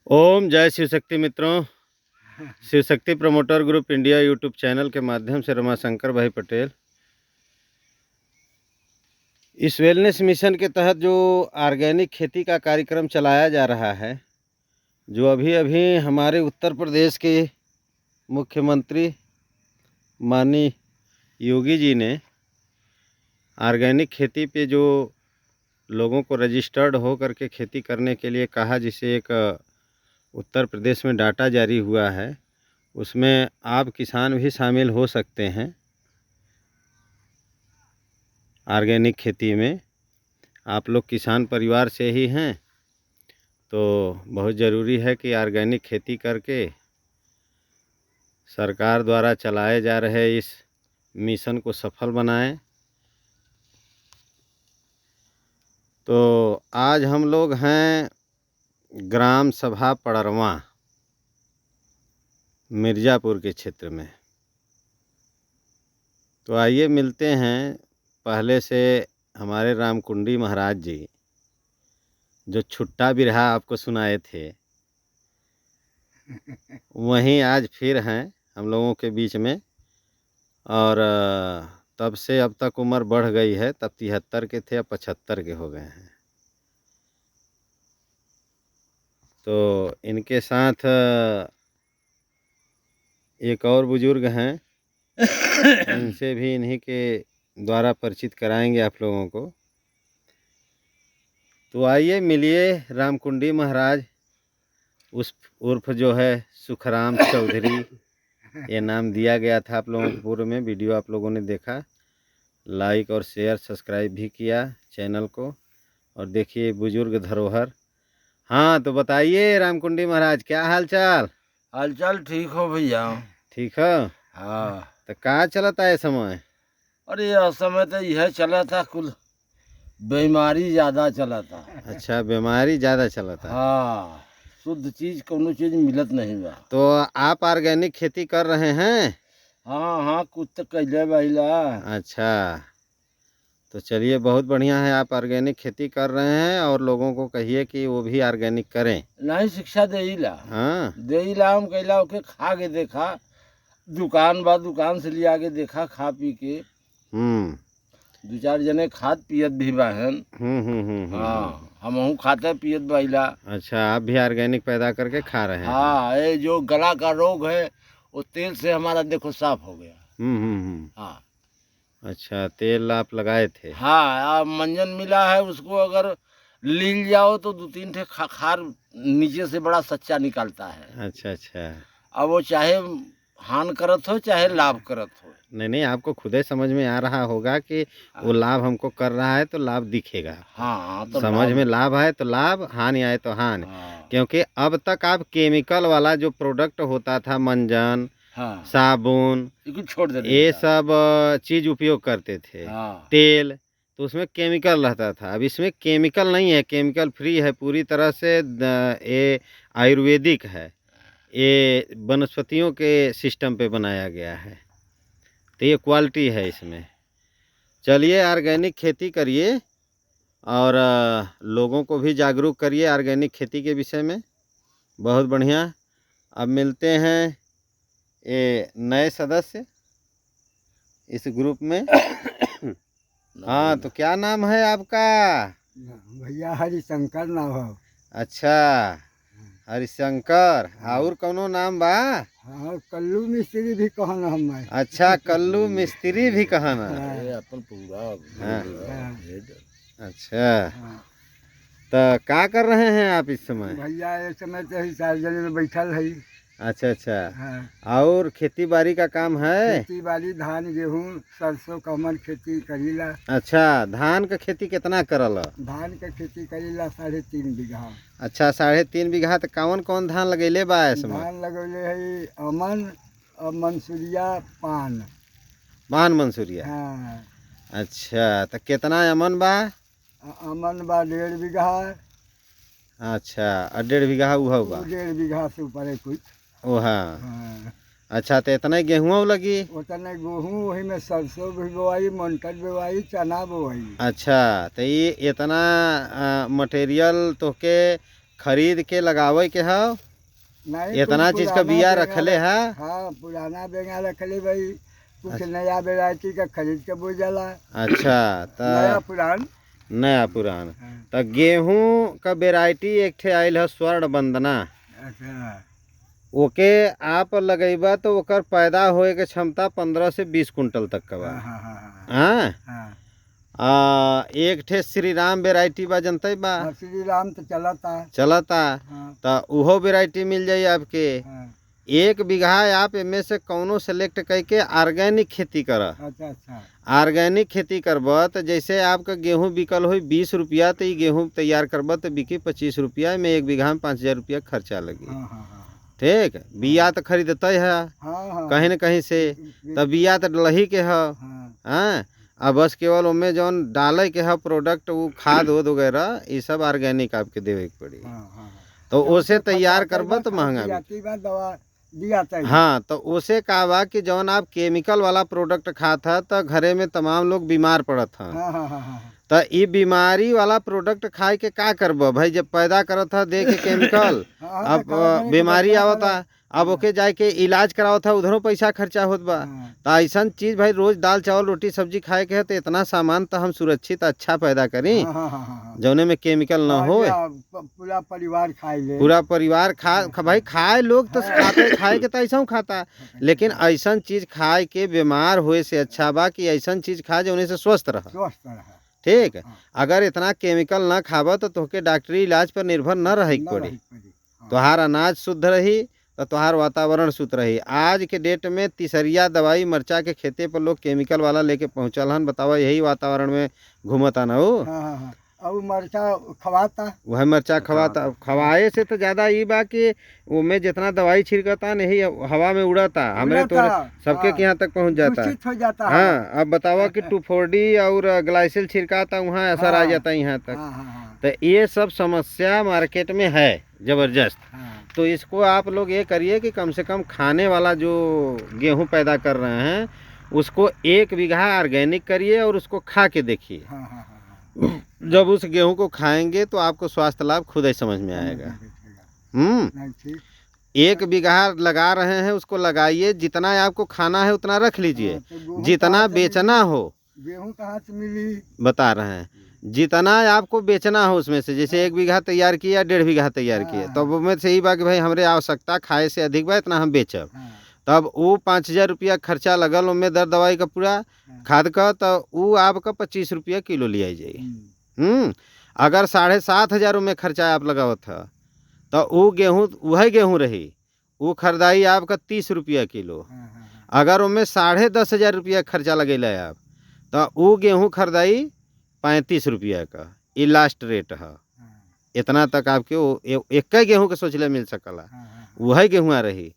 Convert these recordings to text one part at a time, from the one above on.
ओम जय शिव शक्ति मित्रों। Shiv Shakti promoter group India YouTube channel के माध्यम से रमाशंकर भाई पटेल इस वेलनेस मिशन के तहत जो ऑर्गेनिक खेती का कार्यक्रम चलाया जा रहा है, जो अभी अभी हमारे उत्तर प्रदेश के मुख्यमंत्री माननीय योगी जी ने ऑर्गेनिक खेती पे जो लोगों को रजिस्टर्ड हो करके खेती करने के लिए कहा, जिसे एक उत्तर प्रदेश में डाटा जारी हुआ है, उसमें आप किसान भी शामिल हो सकते हैं। ऑर्गेनिक खेती में आप लोग किसान परिवार से ही हैं, तो बहुत ज़रूरी है कि ऑर्गेनिक खेती करके सरकार द्वारा चलाए जा रहे इस मिशन को सफल बनाएं। तो आज हम लोग हैं ग्राम सभा पड़रवा मिर्ज़ापुर के क्षेत्र में। तो आइए मिलते हैं पहले से हमारे रामकुंडी महाराज जी, जो छुट्टा बिरहा आपको सुनाए थे, वहीं आज फिर हैं हम लोगों के बीच में। और तब से अब तक उम्र बढ़ गई है, तब 73 के थे, अब 75 के हो गए हैं। तो इनके साथ एक और बुजुर्ग हैं, इनसे भी इन्हीं के द्वारा परिचित कराएंगे आप लोगों को। तो आइए मिलिए रामकुंडी महाराज, उस उर्फ जो है सुखराम चौधरी, ये नाम दिया गया था आप लोगों को पूर्व में। वीडियो आप लोगों ने देखा, लाइक और शेयर सब्सक्राइब भी किया चैनल को। और देखिए बुजुर्ग धरोहर। हाँ, तो बताइए रामकुंडी महाराज, क्या हाल चाल? हाल चाल ठीक हो भैया। ठीक है। हाँ, तो कहाँ चलता है समय? अरे यह समय तो यह चला था, कुल बीमारी ज्यादा चला था। अच्छा, बीमारी ज़्यादा चलता है। हाँ, शुद्ध चीज कोनो चीज मिलत नहीं बा। तो आप ऑर्गेनिक खेती कर रहे हैं? हाँ हाँ, कुछ तो कैले बहिला। अच्छा, तो चलिए बहुत बढ़िया है, आप ऑर्गेनिक खेती कर रहे हैं और लोगों को कहिए कि वो भी ऑर्गेनिक करें। नहीं शिक्षा देला। हाँ, देला हम कैला ओके खा के देखा, दुकान बा दुकान से लिया के देखा, खा पी के दो चार जने खाद पियत भी बाहन। हाँ, हमहू खाते पियत बहिला। अच्छा, आप भी ऑर्गेनिक पैदा करके खा रहे हैं? हाँ, ये जो गला का रोग है वो तेल से हमारा देखो साफ हो गया। हाँ अच्छा, तेल आप लगाए थे? हाँ, अब मंजन मिला है, उसको अगर लील जाओ तो दो तीन ठे खार नीचे से बड़ा सच्चा निकलता है। अच्छा अच्छा। अब वो चाहे हानि करत हो चाहे लाभ करत हो। नहीं नहीं, आपको खुद ही समझ में आ रहा होगा कि वो लाभ हमको कर रहा है, तो लाभ दिखेगा। हाँ, तो समझ में लाभ आए तो लाभ, हानि आए तो हानि। हाँ, क्योंकि अब तक आप केमिकल वाला जो प्रोडक्ट होता था, मंजन, हाँ, साबुन, छोड़ दे ये सब चीज़ उपयोग करते थे। हाँ, तेल, तो उसमें केमिकल रहता था। अब इसमें केमिकल नहीं है, केमिकल फ्री है पूरी तरह से। ये आयुर्वेदिक है, ये वनस्पतियों के सिस्टम पे बनाया गया है, तो ये क्वालिटी है इसमें। चलिए ऑर्गेनिक खेती करिए और लोगों को भी जागरूक करिए ऑर्गेनिक खेती के विषय में। बहुत बढ़िया। अब मिलते हैं ये नए सदस्य इस ग्रुप में। हाँ, तो क्या नाम है आपका? भैया हरिशंकर नाम हो। अच्छा, हरिशंकर। और कौनो नाम बा? हाँ, कल्लू मिस्त्री भी कहन हम। अच्छा, कल्लू मिस्त्री भी कहना। अपन पूरा हाँ। हाँ। अच्छा, तो क्या कर रहे हैं आप इस समय? भैया इस समय तो ही सार्वजनिक में बैठल है। अच्छा अच्छा। हाँ। और खेती बाड़ी का काम है? खेती बाड़ी धान गेहूँ सरसों कमल खेती करीला। अच्छा, धान का खेती कितना करल? धान का खेती करीला 3.5 बीघा। अच्छा, 3.5 बीघा। तो कौन कौन धान लगेले बा इसमें? धान लगौले है अमन और मंसूरिया पान। पान मंसूरिया। हाँ। अच्छा, तो कितना अमन बा? अमन बा 1.5 बीघा। अच्छा, 1.5 बीघा उहा बा? 1.5 बीघा से ऊपर है कुछ। ओहा। हाँ। अच्छा, तो इतना गेहूँ लगी? उतना गेहूँ, वही में सरसों भी बोवाई, मटर बोवाई, चना बोवाई। अच्छा, तो ये इतना मटेरियल तो के खरीद के लगावे के है, नहीं इतना कुछ चीज का पुराना बिया बेंगा रखले है। हाँ पुराना बेंगा रखले भाई, कुछ नया वेराइटी का खरीद के बोल जाला। अच्छा नया त पुरान। नया पुरान हाँ, त गेहूं का वेराइटी एक ठे आयल है स्वर्ण वंदना। अच्छा ओके आप लगेबा तो ओकर पैदा होए के क्षमता 15 से 20 कुंटल तक का बा। हाँ हाँ हाँ हाँ हाँ एक ठे श्री राम वेराइटी बा, जनते बा हाँ, श्री राम तो चलता। चलता, हाँ त उहो वेराइटी मिल जाई आपके। हाँ, 1 बीघा आप इनमें से कौनो सेलेक्ट करके ऑर्गेनिक खेती कर। अच्छा अच्छा ऑर्गेनिक खेती करब तो जैसे आपका गेहूं बिकल हो 20 रुपया, तो ये गेहूं तैयार करब तो बिकी 25 रुपया में। 1 बीघा में 5,000 रुपया खर्चा लगी। हाँ हाँ हाँ ठीक, बिया तो खरीदते है हाँ हाँ कहीं न कहीं से, तब बिया तो लही के है। हाँ हाँ, अब बस केवल उनमें जौन डाले के है प्रोडक्ट, वो खाद वोद वगैरह ये सब ऑर्गेनिक आपके देवे के पड़ी। हाँ हाँ तो जब उसे उससे तैयार फटाते करब बा, तो खाद महंगा भी। दियाती बा, दवा दिया चाहिए। हाँ, तो उसे का बा कि जौन आप केमिकल वाला प्रोडक्ट खात है तो घरे में तमाम लोग बीमार पड़त हैं। हाँ हाँ हाँ हाँ तो ये बीमारी वाला प्रोडक्ट खाए के का करब भाई, जब पैदा करत है दे के केमिकल, हाँ, अब तो खाने के बीमारी बदला आवता, वाला। अब ओके जाए के इलाज करावत है, उधरों पैसा खर्चा होत बा। हाँ, तो ऐसा चीज भाई रोज दाल चावल रोटी सब्जी खाए के है, तो इतना सामान तो हम सुरक्षित अच्छा पैदा करी हाँ हाँ हाँ हाँ जौने में केमिकल ना हाँ, हो। या पूरा परिवार खाए ले। पूरा परिवार भाई खाए, लोग तो खाते, खाए के तो ऐसा खाता, लेकिन ऐसा चीज खाए के बीमार होए से अच्छा बा कि ऐसा चीज खाए जो से स्वस्थ रह। स्वस्थ रहा। ठीक, हाँ, अगर इतना केमिकल ना खाब तो तोहके डॉक्टरी इलाज पर निर्भर न रहे न पड़ी। रही पड़ी। हाँ, तोहार अनाज शुद्ध रही तो तोहार वातावरण शुद्ध रही। आज के डेट में तीसरिया दवाई मरचा के खेते पर लोग केमिकल वाला लेके पहुँचल हन, बतावा यही वातावरण में घूमता ना हो। हाँ हाँ हाँ और मरचा खवाता। वह मरचा खवाता, खवाए से तो ज्यादा ये बा कि उनमें जितना दवाई छिड़कता नहीं हवा में उड़ाता, हमरे तो सबके के यहाँ तक पहुँच जाता। दूषित हो जाता है। हाँ, अब बतावा कि 2,4-D और ग्लाइसिल छिड़काता, वहाँ असर आ जाता यहाँ तक। हाँ हाँ हाँ तो ये सब समस्या मार्केट में है जबरदस्त। हाँ तो इसको आप लोग ये करिए कि कम से कम खाने वाला जो गेहूं पैदा कर रहे हैं उसको 1 बीघा ऑर्गेनिक करिए और उसको खा के देखिए। हाँ हाँ हाँ जब उस गेहूं को खाएंगे तो आपको स्वास्थ्य लाभ खुद ही समझ में आएगा। नहीं ठीक। 1 बीघा लगा रहे हैं उसको लगाइए, जितना आपको खाना है उतना रख लीजिए, हाँ, तो गेहूं जितना कहाँ से बेचना हो गेहूं कहाँ से मिली। बता रहे हैं, जितना आपको बेचना हो उसमें से, जैसे 1 बीघा तैयार किया 1.5 बीघा तैयार किया, तब उसमें से ही बा कि भाई हमारे आवश्यकता खाए से अधिक बा, इतना हम बेचब। हाँ, तब वो 5,000 रुपया खर्चा लगल उनमें दर दवाई का पूरा खाद का, तो वो आपका 25 रुपया किलो लिया जाइए। अगर 7,500 में खर्चा आप लगावत था तो वो गेहूँ वही गेहूँ रही, वो खरीदाई आपका 30 रुपया किलो। हाँ, हाँ, अगर उनमें 10,500 रुपया खर्चा लगेला आप तो वो गेहूँ खरीदाई 35 रुपया का। ये लास्ट रेट है, हाँ, इतना तक आपके वो एक गेहूँ के सोचले मिल सकला, हाँ, हाँ, वही गेहूँ रही।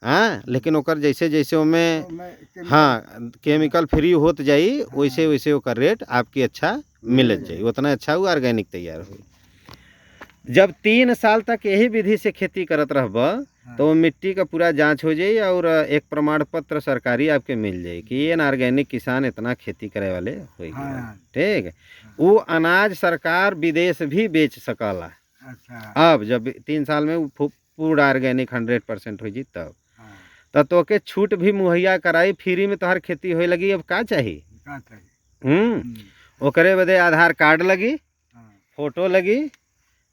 हाँ, लेकिन ओकर जैसे जैसे उनमें तो मैं हाँ केमिकल फ्री होत जाई वैसे वैसे ओकर रेट आपकी अच्छा मिलत जाई, उतना अच्छा वो ऑर्गेनिक तैयार हो। जब 3 साल तक यही विधि से खेती करत रहब तो मिट्टी का पूरा जांच हो जाई और एक प्रमाण पत्र सरकारी आपके मिल जाई कि ये ऑर्गेनिक किसान इतना खेती करे वाले हो। हाँ, ठीक, वो अनाज सरकार विदेश भी बेच सकला। अच्छा अब जब 3 साल में वो पूरा ऑर्गेनिक 100% हो जी तब हाँ, तो के छूट भी मुहैया कराई, फ्री में तोहर खेती होए लगी। अब का चाहिए? का चाहिए। ओकरे बदे आधार कार्ड लगी, हाँ, फोटो लगी,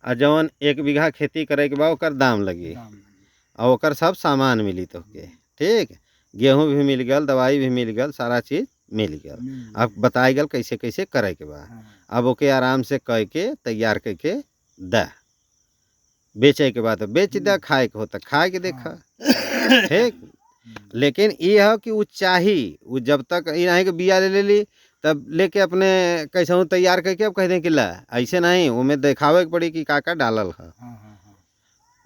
और जौन 1 बीघा खेती करे के बाद ओकर दाम लगी, दाम लगी। और ओकर सब सामान मिली तोहके। ठीक, गेहूं भी मिल गल, दवाई भी मिल गल, सारा चीज मिल गल। मिल अब बताई गल कैसे कैसे करे के बा। हाँ, अब ओके आराम से कह के तैयार करके द, बेचे के बाद बेच द, खाए के हो तो खा के देखा। ठीक, लेकिन ये है कि वो चाही, वो जब तक ये नहीं कि बिया ले ली तब लेके अपने कैसे हूँ तैयार करके अब कह दें कि ला, ऐसे नहीं, उनमें दिखावे के पड़ी कि का डालल है, हाँ, हाँ, हाँ,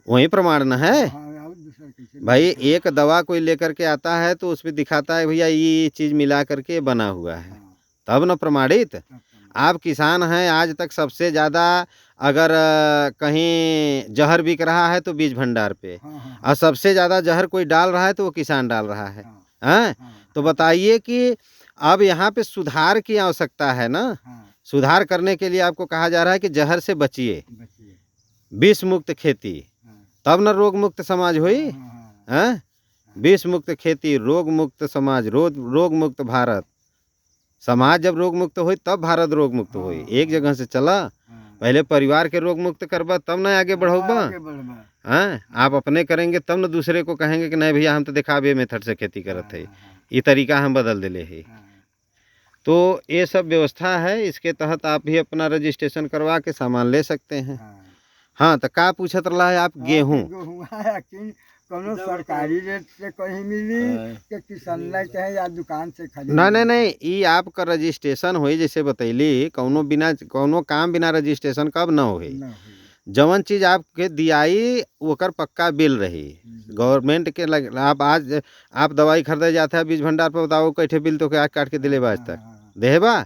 वही प्रमाण न है। हाँ, और दूसरा कैसे भाई एक दवा कोई लेकर के आता है तो उसमें दिखाता है भैया ये चीज़ मिला करके बना हुआ है, हाँ, तब न प्रमाणित। तब तो आप किसान हैं, आज तक सबसे ज़्यादा अगर कहीं जहर बिक रहा है तो बीज भंडार पे, हाँ, हाँ, और सबसे ज़्यादा जहर कोई डाल रहा है तो वो किसान डाल रहा है। हाँ, हैं? हाँ, तो बताइए कि अब यहाँ पे सुधार की आवश्यकता है ना। हाँ, सुधार करने के लिए आपको कहा जा रहा है कि जहर से बचिए। बचिए। विष मुक्त खेती, तब न रोग मुक्त समाज होई। हैं? विष मुक्त खेती, रोग मुक्त समाज, रोग मुक्त भारत। समाज जब रोग मुक्त होई तब भारत रोग मुक्त होई। एक जगह से चला, पहले परिवार के रोग मुक्त करबा तब न आगे बढ़ोबा। हैं? आप अपने करेंगे तब न दूसरे को कहेंगे कि नहीं भैया हम तो दिखावे मेथड से खेती करत है, ये तरीका हम बदल दिले है। तो ये सब व्यवस्था है, इसके तहत आप भी अपना रजिस्ट्रेशन करवा के सामान ले सकते हैं। हाँ, तो का पूछत रहा है आप? गेहूँ कोनो सरकारी रेट से कहीं मिली कि किसान चाहे या दुकान से खरीद? नहीं, ये आपका रजिस्ट्रेशन होई जैसे बतैली, कोनो काम बिना रजिस्ट्रेशन कब न होई। जवन चीज आपके दियाई ओकर पक्का बिल रही गवर्नमेंट के आप आज आप दवाई खरीदे जाते हैं बीज भंडार पर, बताओ कैठे बिल तो आज काट के दिले बा आज तक देहेबा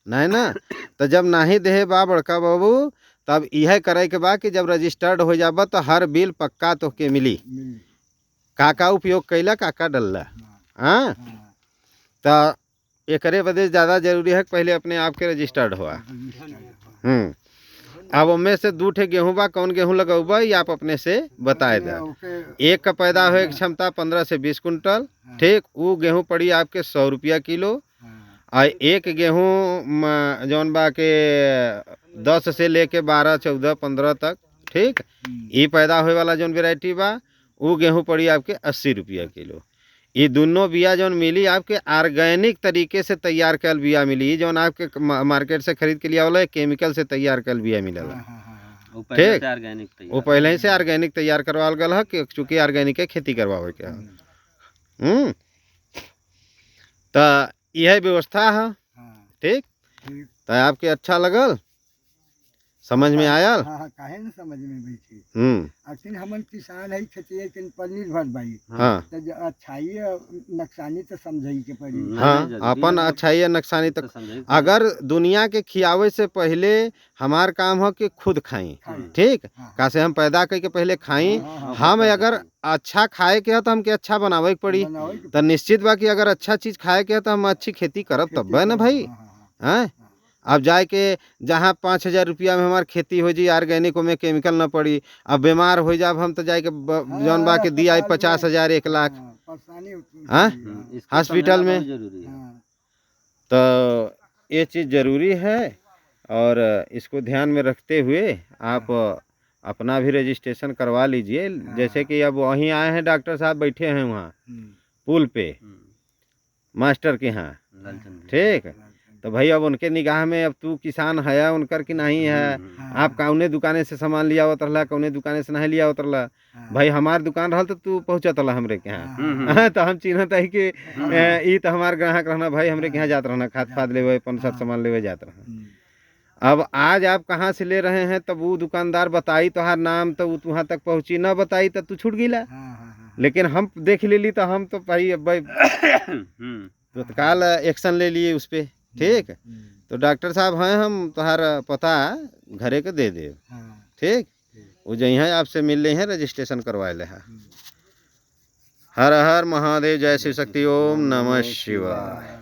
नहीं ना। तो जब नहीं देहेबा बड़का बाबू, तब यह करे के बा कि जब रजिस्टर्ड हो जाबा तो हर बिल पक्का तो के मिली, का उपयोग कैला का डल्ला। हाँ, तो एकरे बदे ज़्यादा जरूरी है कि पहले अपने आप के रजिस्टर्ड हुआ। अब उनमें से 2 ठे गेहूँ बा, कौन गेहूँ लगौबा ये आप अपने से बताए दे। एक का पैदा होए की क्षमता 15 से 20 कुंटल, ठीक। वो गेहूँ पड़ी आपके 100 रुपया किलो। और एक गेहूँ जौन बा के 10 से लेके 12, 14, 15 तक, ठीक। ये पैदा होए वाला जौन वेराइटी बा वो गेहूँ पड़ी आपके 80 रुपया किलो। ये दोनों बिया जौन मिली आपके ऑर्गेनिक तरीके से तैयार कल बिया मिली, जौन आपके मार्केट से खरीद के लिया वाला केमिकल से तैयार कल बिया मिलेला, ठीक। वो पहले ही से ऑर्गेनिक तैयार करवाल गल है कि चूँकि ऑर्गेनिक के खेती करवावे के। तो यह व्यवस्था है, ठीक। तो आपके अच्छा लगल, समझ में आया? हाँ, काहे न समझ में बैठी। आखिर हमन किसान है, खेती पर निर्भर भाई। हाँ, तो अच्छाई नुकसानी तो समझाई के पड़ी। हाँ, अपन अच्छाई है नुकसानी तक अगर दुनिया के खियावे से पहले हमार काम हो कि खुद खाई, ठीक। कैसे हम पैदा करके पहले खाई। हम अगर अच्छा खाए के है तो हमके अच्छा बनावे के पड़ी। तो निश्चित बा कि अगर अच्छा चीज खाए के है तो हम अच्छी खेती करब तब है ना भाई। हैं? अब जाए के जहाँ 5,000 रुपया में हमार खेती हो जी ऑर्गेनिक में केमिकल न पड़ी, अब बीमार हो जाब हम तो जाए के जौन बा के दिया 50,000 1 लाख हॉस्पिटल में। तो ये चीज़ ज़रूरी है और इसको ध्यान में रखते हुए आप अपना भी रजिस्ट्रेशन करवा लीजिए। जैसे कि अब वहीं आए हैं डॉक्टर साहब बैठे हैं वहाँ पुल पे मास्टर के यहाँ, ठीक। तो भाई अब उनके निगाह में अब तू किसान है उनकर की नहीं है, आप कौने दुकाने से सामान लिया उतरला, कौने दुकाने से नहीं लिया उतरला। भाई हमार दुकान रहा तो तू पहुँचत रहा हमरे के यहाँ। तो हम चिन्हत है कि ये तो हमार ग्राहक रहना भाई, हमरे के यहाँ जात रहना, खाद फाद लेवे 5-7 सामान लेवे जात रहा। अब आज आप कहाँ से ले रहे हैं तब वो दुकानदार बताई तोहार नाम, तो वो वहाँ तक पहुँची, न बताई तो तू छूट गिला। लेकिन हम देख ले ली तो हम तो भाई अब भाई तत्काल एक्शन ले लिए उस पर, ठीक। तो डॉक्टर साहब हैं, हम तुम्हारा पता घरे के दे दे, ठीक। वो जहाँ आपसे मिल रहे हैं रजिस्ट्रेशन करवा ले है। हर हर महादेव, जय शिव शक्ति, ओम नमः शिवाय।